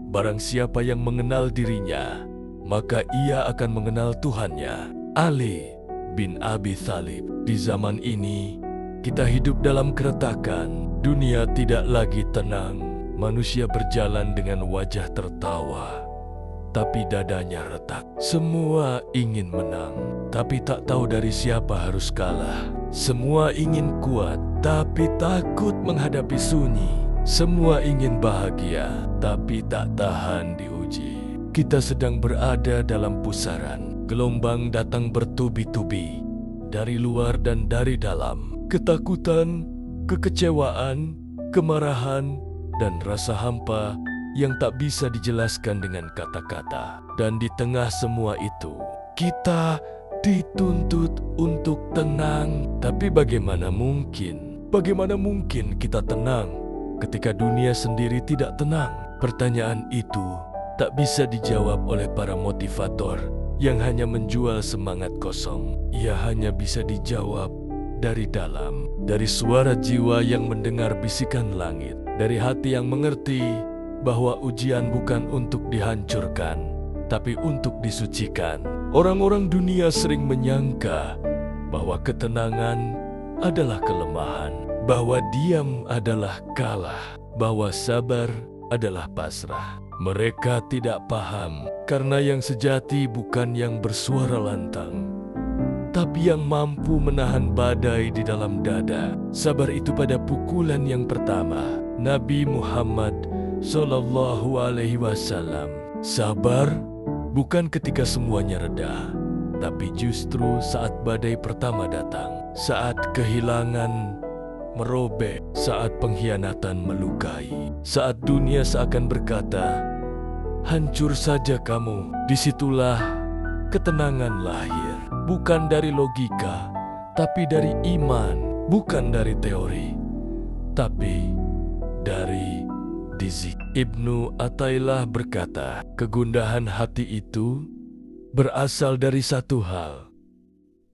Barang siapa yang mengenal dirinya, maka ia akan mengenal Tuhannya. Ali bin Abi Thalib. Di zaman ini, kita hidup dalam keretakan. Dunia tidak lagi tenang. Manusia berjalan dengan wajah tertawa, tapi dadanya retak. Semua ingin menang, tapi tak tahu dari siapa harus kalah. Semua ingin kuat, tapi takut menghadapi sunyi. Semua ingin bahagia, tapi tak tahan diuji. Kita sedang berada dalam pusaran. Gelombang datang bertubi-tubi, dari luar dan dari dalam. Ketakutan, kekecewaan, kemarahan, dan rasa hampa yang tak bisa dijelaskan dengan kata-kata. Dan di tengah semua itu, kita dituntut untuk tenang. Tapi bagaimana mungkin kita tenang ketika dunia sendiri tidak tenang? Pertanyaan itu tak bisa dijawab oleh para motivator yang hanya menjual semangat kosong. Ia hanya bisa dijawab dari dalam, dari suara jiwa yang mendengar bisikan langit, dari hati yang mengerti bahwa ujian bukan untuk dihancurkan, tapi untuk disucikan. Orang-orang dunia sering menyangka bahwa ketenangan adalah kelemahan, bahwa diam adalah kalah, bahwa sabar adalah pasrah. Mereka tidak paham, karena yang sejati bukan yang bersuara lantang, tapi yang mampu menahan badai di dalam dada. Sabar itu pada pukulan yang pertama. Nabi Muhammad Sallallahu Alaihi Wasallam. Sabar bukan ketika semuanya reda, tapi justru saat badai pertama datang, saat kehilangan merobek, saat pengkhianatan melukai, saat dunia seakan berkata, hancur saja kamu. Disitulah ketenangan lahir, bukan dari logika, tapi dari iman, bukan dari teori, tapi dari dizik. Ibnu Athaillah berkata, kegundahan hati itu berasal dari satu hal.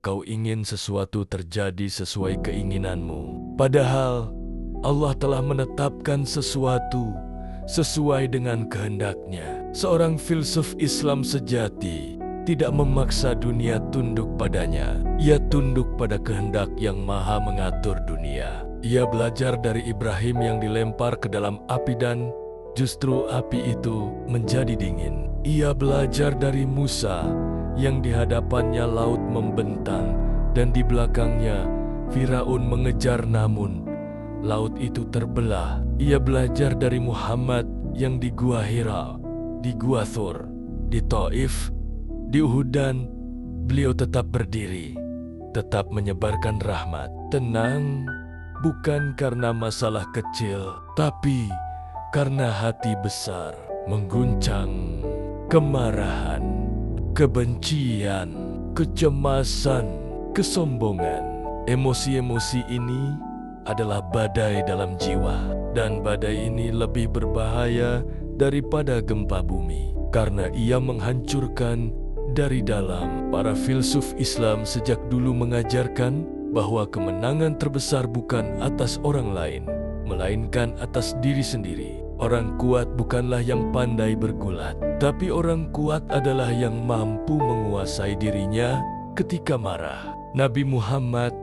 Kau ingin sesuatu terjadi sesuai keinginanmu, padahal Allah telah menetapkan sesuatu sesuai dengan kehendaknya. Seorang filsuf Islam sejati tidak memaksa dunia tunduk padanya. Ia tunduk pada kehendak yang maha mengatur dunia. Ia belajar dari Ibrahim yang dilempar ke dalam api dan justru api itu menjadi dingin. Ia belajar dari Musa yang di hadapannya laut membentang dan di belakangnya Firaun mengejar namun laut itu terbelah. Ia belajar dari Muhammad yang di Gua Hira, di Gua Thur, di Taif, di Uhud, dan beliau tetap berdiri, tetap menyebarkan rahmat. Tenang bukan karena masalah kecil, tapi karena hati besar. Mengguncang kemarahan, kebencian, kecemasan, kesombongan. Emosi-emosi ini adalah badai dalam jiwa, dan badai ini lebih berbahaya daripada gempa bumi karena ia menghancurkan dari dalam. Para filsuf Islam sejak dulu mengajarkan bahwa kemenangan terbesar bukan atas orang lain, melainkan atas diri sendiri. Orang kuat bukanlah yang pandai bergulat, tapi orang kuat adalah yang mampu menguasai dirinya ketika marah. Nabi Muhammad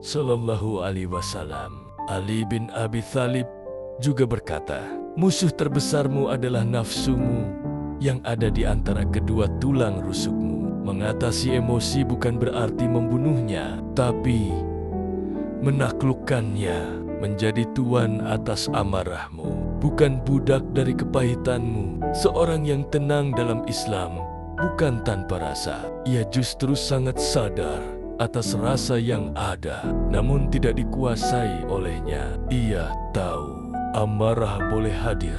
Sallallahu Alaihi Wasallam, Ali bin Abi Thalib juga berkata, musuh terbesarmu adalah nafsumu yang ada di antara kedua tulang rusukmu. Mengatasi emosi bukan berarti membunuhnya, tapi menaklukkannya, menjadi tuan atas amarahmu, bukan budak dari kepahitanmu. Seorang yang tenang dalam Islam bukan tanpa rasa. Ia justru sangat sadar atas rasa yang ada, namun tidak dikuasai olehnya. Ia tahu amarah boleh hadir,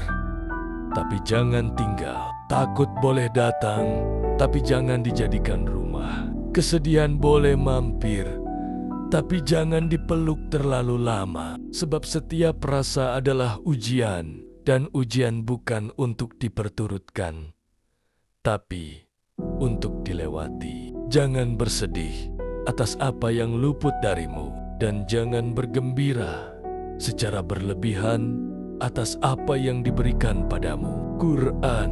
tapi jangan tinggal. Takut boleh datang, tapi jangan dijadikan rumah. Kesedihan boleh mampir, tapi jangan dipeluk terlalu lama. Sebab setiap rasa adalah ujian, dan ujian bukan untuk diperturutkan, tapi untuk dilewati. Jangan bersedih atas apa yang luput darimu, dan jangan bergembira secara berlebihan atas apa yang diberikan padamu. Quran.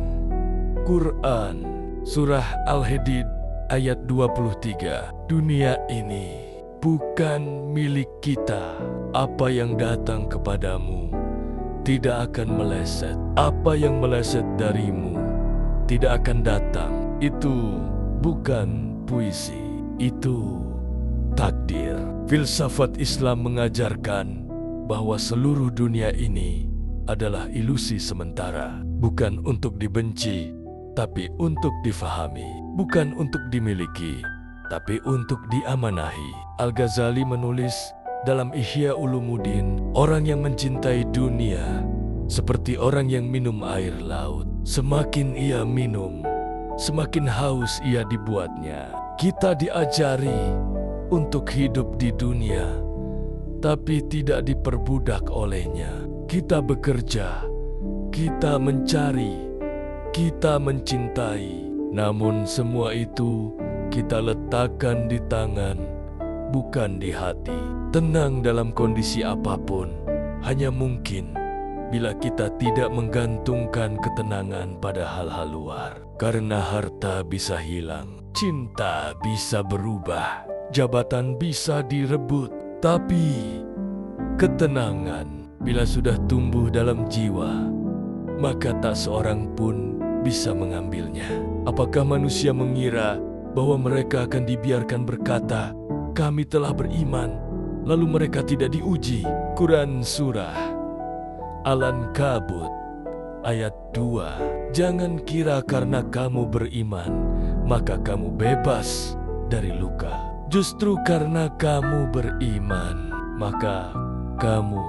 Quran, Surah Al-Hadid ayat 23. Dunia ini bukan milik kita. Apa yang datang kepadamu tidak akan meleset. Apa yang meleset darimu tidak akan datang. Itu bukan puisi, itu takdir. Filsafat Islam mengajarkan bahwa seluruh dunia ini adalah ilusi sementara, bukan untuk dibenci, tapi untuk difahami, bukan untuk dimiliki, tapi untuk diamanahi. Al-Ghazali menulis dalam Ihya Ulumuddin, orang yang mencintai dunia seperti orang yang minum air laut. Semakin ia minum, semakin haus ia dibuatnya. Kita diajari untuk hidup di dunia, tapi tidak diperbudak olehnya. Kita bekerja, kita mencari, kita mencintai. Namun semua itu kita letakkan di tangan, bukan di hati. Tenang dalam kondisi apapun hanya mungkin bila kita tidak menggantungkan ketenangan pada hal-hal luar. Karena harta bisa hilang, cinta bisa berubah, jabatan bisa direbut, tapi ketenangan bila sudah tumbuh dalam jiwa, maka tak seorang pun bisa mengambilnya. Apakah manusia mengira bahwa mereka akan dibiarkan berkata, "Kami telah beriman," lalu mereka tidak diuji? Quran Surah Al-Ankabut ayat 2. Jangan kira karena kamu beriman, maka kamu bebas dari luka. Justru karena kamu beriman, maka kamu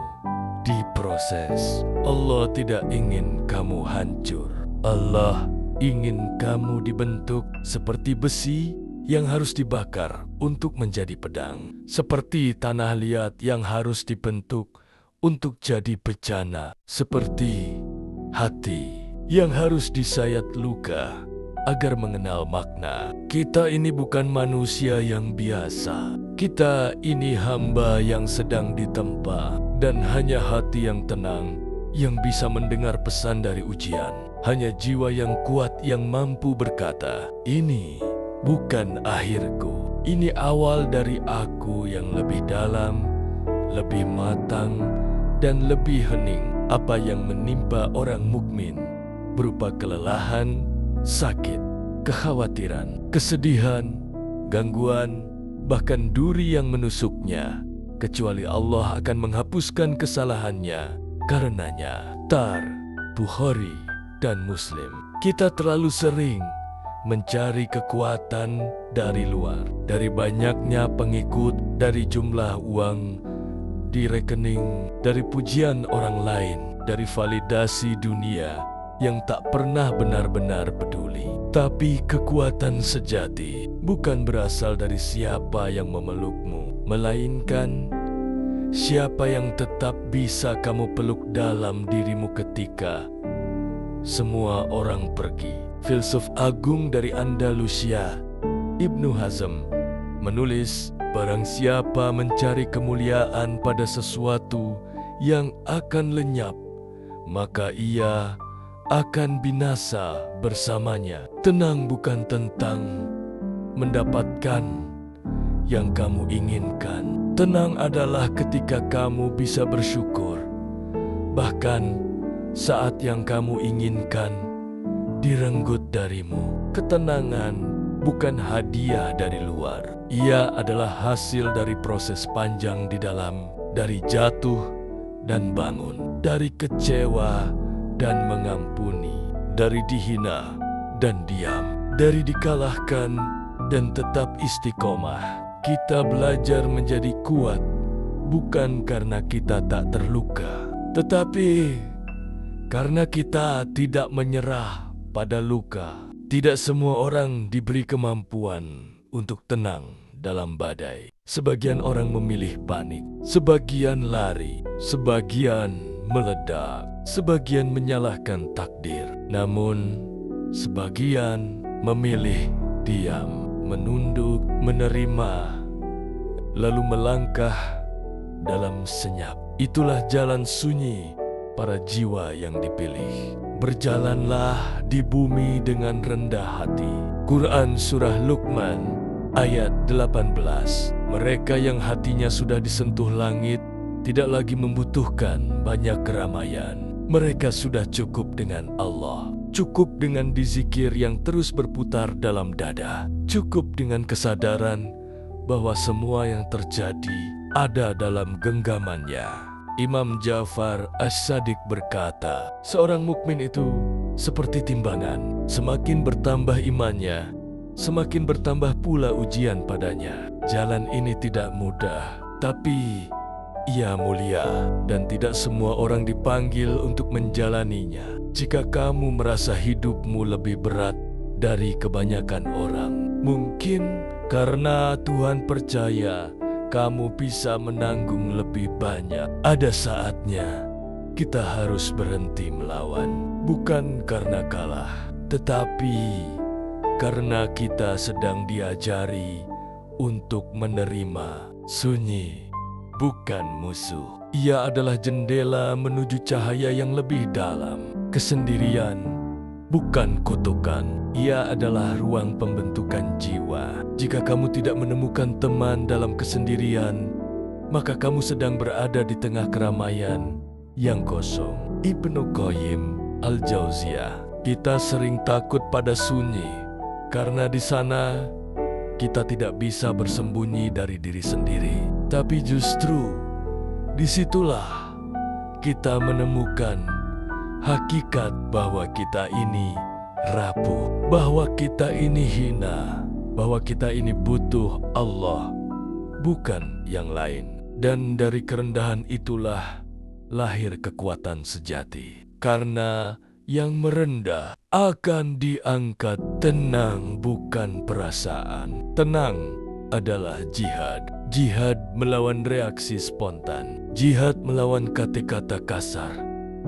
diproses. Allah tidak ingin kamu hancur. Allah ingin kamu dibentuk seperti besi yang harus dibakar untuk menjadi pedang, seperti tanah liat yang harus dibentuk untuk jadi bejana, seperti hati yang harus disayat luka agar mengenal makna. Kita ini bukan manusia yang biasa. Kita ini hamba yang sedang ditempa, dan hanya hati yang tenang yang bisa mendengar pesan dari ujian. Hanya jiwa yang kuat yang mampu berkata, "Ini bukan akhirku. Ini awal dari aku yang lebih dalam, lebih matang, dan lebih hening." Apa yang menimpa orang mukmin berupa kelelahan, sakit, kekhawatiran, kesedihan, gangguan, bahkan duri yang menusuknya, kecuali Allah akan menghapuskan kesalahannya karenanya. Tar, Bukhari, dan Muslim. Kita terlalu sering mencari kekuatan dari luar, dari banyaknya pengikut, dari jumlah uang di rekening, dari pujian orang lain, dari validasi dunia yang tak pernah benar-benar peduli. Tapi kekuatan sejati bukan berasal dari siapa yang memelukmu, melainkan siapa yang tetap bisa kamu peluk dalam dirimu ketika semua orang pergi. Filsuf agung dari Andalusia, Ibnu Hazm, menulis, barang siapa mencari kemuliaan pada sesuatu yang akan lenyap, maka ia akan binasa bersamanya. Tenang bukan tentang mendapatkan yang kamu inginkan. Tenang adalah ketika kamu bisa bersyukur, bahkan saat yang kamu inginkan direnggut darimu. Ketenangan bukan hadiah dari luar. Ia adalah hasil dari proses panjang di dalam, dari jatuh dan bangun, dari kecewa dan mengampuni, dari dihina dan diam, dari dikalahkan dan tetap istiqomah. Kita belajar menjadi kuat bukan karena kita tak terluka, tetapi karena kita tidak menyerah pada luka. Tidak semua orang diberi kemampuan untuk tenang dalam badai. Sebagian orang memilih panik, sebagian lari, sebagian meledak, sebagian menyalahkan takdir. Namun, sebagian memilih diam, menunduk, menerima, lalu melangkah dalam senyap. Itulah jalan sunyi para jiwa yang dipilih. Berjalanlah di bumi dengan rendah hati. Quran Surah Luqman ayat 18. Mereka yang hatinya sudah disentuh langit tidak lagi membutuhkan banyak keramaian. Mereka sudah cukup dengan Allah, cukup dengan dizikir yang terus berputar dalam dada, cukup dengan kesadaran bahwa semua yang terjadi ada dalam genggamannya. Imam Ja'far As-Shadiq berkata, seorang mukmin itu seperti timbangan. Semakin bertambah imannya, semakin bertambah pula ujian padanya. Jalan ini tidak mudah, tapi ia mulia dan tidak semua orang dipanggil untuk menjalaninya. Jika kamu merasa hidupmu lebih berat dari kebanyakan orang, mungkin karena Tuhan percaya kamu bisa menanggung lebih banyak. Ada saatnya kita harus berhenti melawan, bukan karena kalah, tetapi karena kita sedang diajari untuk menerima sunyi, bukan musuh. Ia adalah jendela menuju cahaya yang lebih dalam. Kesendirian bukan kutukan. Ia adalah ruang pembentukan jiwa. Jika kamu tidak menemukan teman dalam kesendirian, maka kamu sedang berada di tengah keramaian yang kosong. Ibnu Qayyim Al-Jauziyah. Kita sering takut pada sunyi karena di sana kita tidak bisa bersembunyi dari diri sendiri. Tapi justru disitulah kita menemukan hakikat bahwa kita ini rapuh, bahwa kita ini hina, bahwa kita ini butuh Allah, bukan yang lain. Dan dari kerendahan itulah lahir kekuatan sejati. Karena yang merendah akan diangkat. Tenang bukan perasaan. Tenang adalah jihad. Jihad melawan reaksi spontan. Jihad melawan kata-kata kasar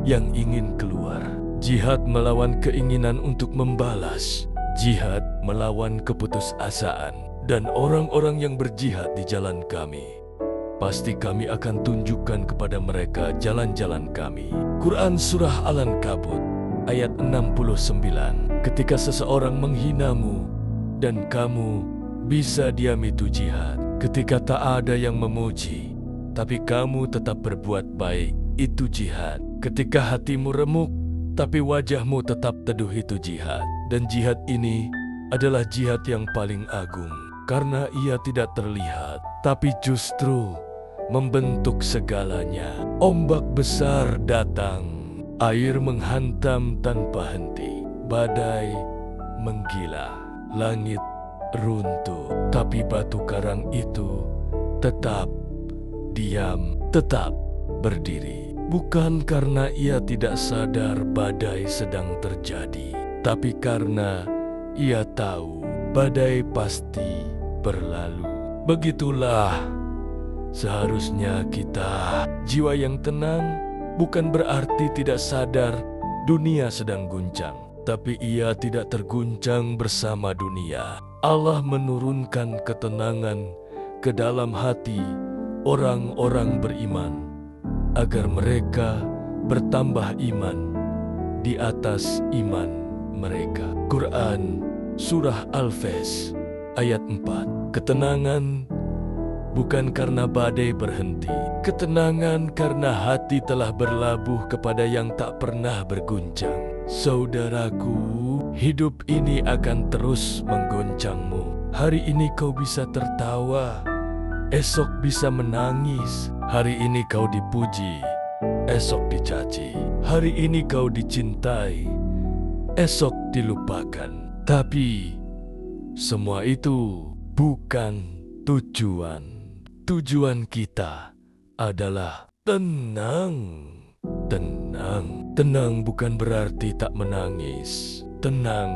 yang ingin keluar. Jihad melawan keinginan untuk membalas. Jihad melawan keputusasaan. Dan orang-orang yang berjihad di jalan kami, pasti kami akan tunjukkan kepada mereka jalan-jalan kami. Quran Surah Al-Ankabut ayat 69. Ketika seseorang menghinamu dan kamu bisa diam, itu jihad. Ketika tak ada yang memuji, tapi kamu tetap berbuat baik, itu jihad. Ketika hatimu remuk, tapi wajahmu tetap teduh, itu jihad. Dan jihad ini adalah jihad yang paling agung, karena ia tidak terlihat, tapi justru membentuk segalanya. Ombak besar datang, air menghantam tanpa henti, badai menggila, langit runtuh, tapi batu karang itu tetap diam, tetap berdiri. Bukan karena ia tidak sadar badai sedang terjadi, tapi karena ia tahu badai pasti berlalu. Begitulah seharusnya kita. Jiwa yang tenang bukan berarti tidak sadar dunia sedang guncang, tapi ia tidak terguncang bersama dunia. Allah menurunkan ketenangan ke dalam hati orang-orang beriman agar mereka bertambah iman di atas iman mereka. Quran Surah Al-Fes ayat 4. Ketenangan bukan karena badai berhenti. Ketenangan karena hati telah berlabuh kepada yang tak pernah berguncang. Saudaraku, hidup ini akan terus menggoncangmu. Hari ini kau bisa tertawa, esok bisa menangis. Hari ini kau dipuji, esok dicaci. Hari ini kau dicintai, esok dilupakan. Tapi semua itu bukan tujuan. Tujuan kita adalah tenang. Tenang. Tenang bukan berarti tak menangis. Tenang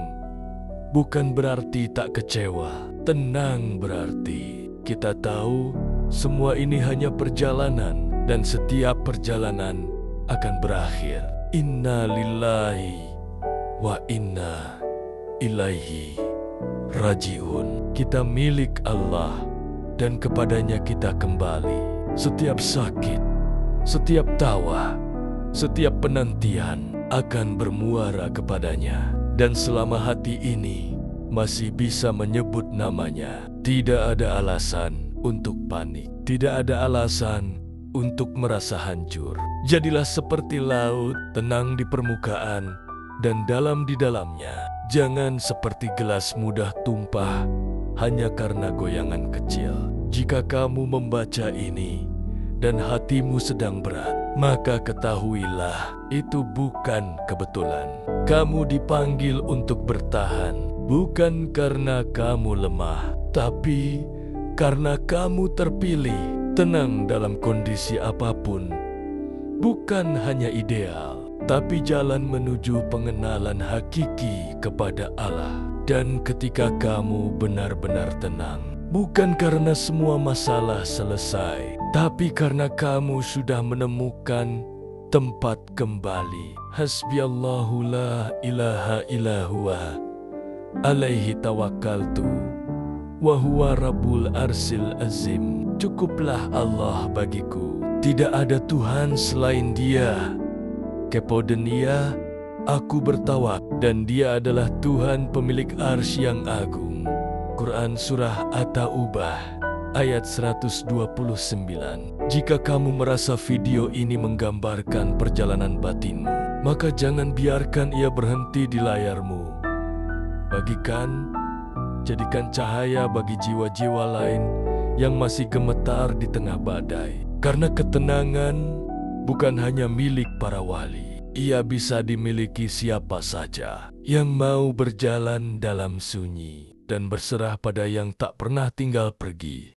bukan berarti tak kecewa. Tenang berarti kita tahu semua ini hanya perjalanan, dan setiap perjalanan akan berakhir. Inna lillahi wa inna ilaihi rajiun. Kita milik Allah dan kepadanya kita kembali. Setiap sakit, setiap tawa, setiap penantian akan bermuara kepadanya. Dan selama hati ini masih bisa menyebut namanya, tidak ada alasan untuk panik, tidak ada alasan untuk merasa hancur. Jadilah seperti laut, tenang di permukaan dan dalam di dalamnya. Jangan seperti gelas mudah tumpah hanya karena goyangan kecil. Jika kamu membaca ini dan hatimu sedang berat, maka ketahuilah itu bukan kebetulan. Kamu dipanggil untuk bertahan, bukan karena kamu lemah, tapi karena kamu terpilih. Tenang dalam kondisi apapun, bukan hanya ideal, tapi jalan menuju pengenalan hakiki kepada Allah. Dan ketika kamu benar-benar tenang, bukan karena semua masalah selesai, tapi karena kamu sudah menemukan tempat kembali. Hasbiyallahu la ilaha illa huwa, alaihi tawakkaltu, wa huwa rabbul arsil azim. Cukuplah Allah bagiku, tidak ada Tuhan selain Dia. Kepodenia, aku bertawak, dan Dia adalah Tuhan pemilik arsy yang agung. Quran Surah At-Taubah ayat 129. Jika kamu merasa video ini menggambarkan perjalanan batinmu, maka jangan biarkan ia berhenti di layarmu. Jadikan cahaya bagi jiwa-jiwa lain yang masih gemetar di tengah badai. Karena ketenangan bukan hanya milik para wali, ia bisa dimiliki siapa saja yang mau berjalan dalam sunyi dan berserah pada yang tak pernah tinggal pergi.